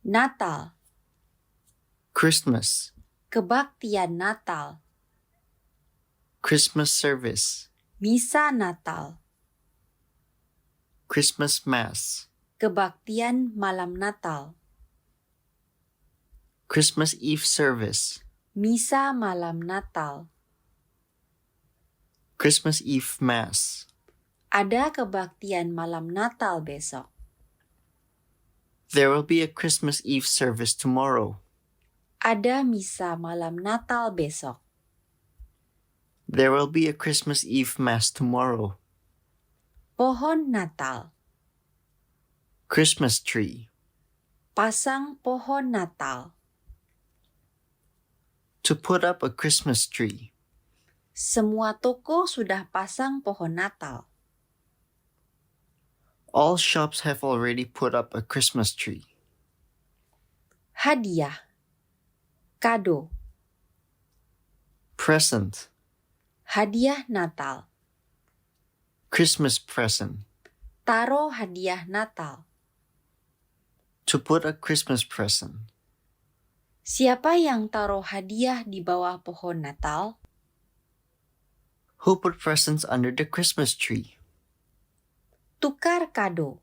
Natal, Christmas, kebaktian Natal, Christmas service, misa Natal, Christmas mass, kebaktian malam Natal, Christmas Eve service, misa malam Natal. Christmas Eve mass, Ada kebaktian malam Natal besok. there will be a Christmas Eve service tomorrow. Ada misa malam Natal besok. There will be a Christmas Eve mass tomorrow. Pohon Natal, Christmas tree, pasang pohon Natal. to put up a Christmas tree. Semua toko sudah pasang pohon Natal. All shops have already put up a Christmas tree. Hadiah, kado, Present, hadiah Natal. Christmas present, Taruh hadiah Natal. to put a Christmas present. Siapa yang taruh hadiah di bawah pohon Natal? Who put presents under the Christmas tree? Tukar kado.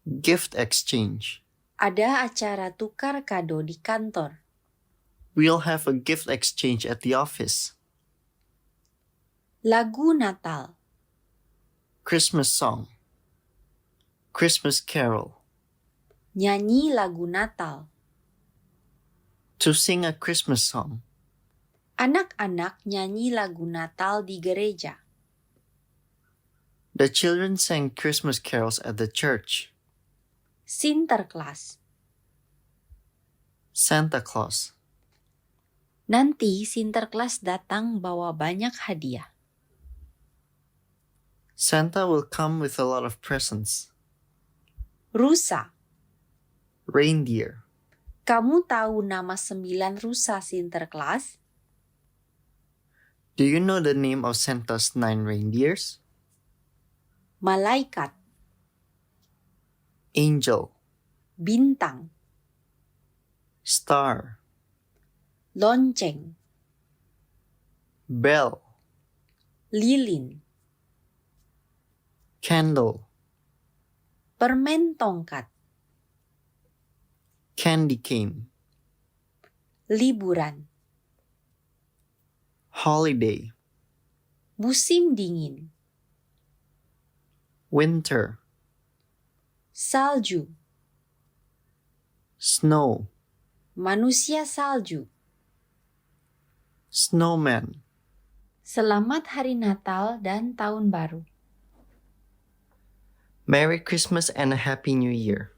Gift exchange. Ada acara tukar kado di kantor. We'll have a gift exchange at the office. Lagu Natal, Christmas song. Christmas carol. nyanyi lagu Natal. To sing a Christmas song. Anak-anak nyanyi lagu Natal di gereja. The children sang Christmas carols at the church. Sinterklas. Santa Claus. Nanti Sinterklas datang bawa banyak hadiah. Santa will come with a lot of presents. Rusa. Reindeer. Kamu tahu nama 9 rusa Sinterklas? Do you know the name of Santa's 9 reindeers? Malaikat, Angel. bintang, Star. lonceng, Bell. lilin, Candle. permen tongkat, Candy cane. liburan, Holiday. musim dingin, Winter. salju, Snow. manusia salju. Snowman. Selamat Hari Natal dan Tahun Baru. Merry Christmas and a Happy New Year.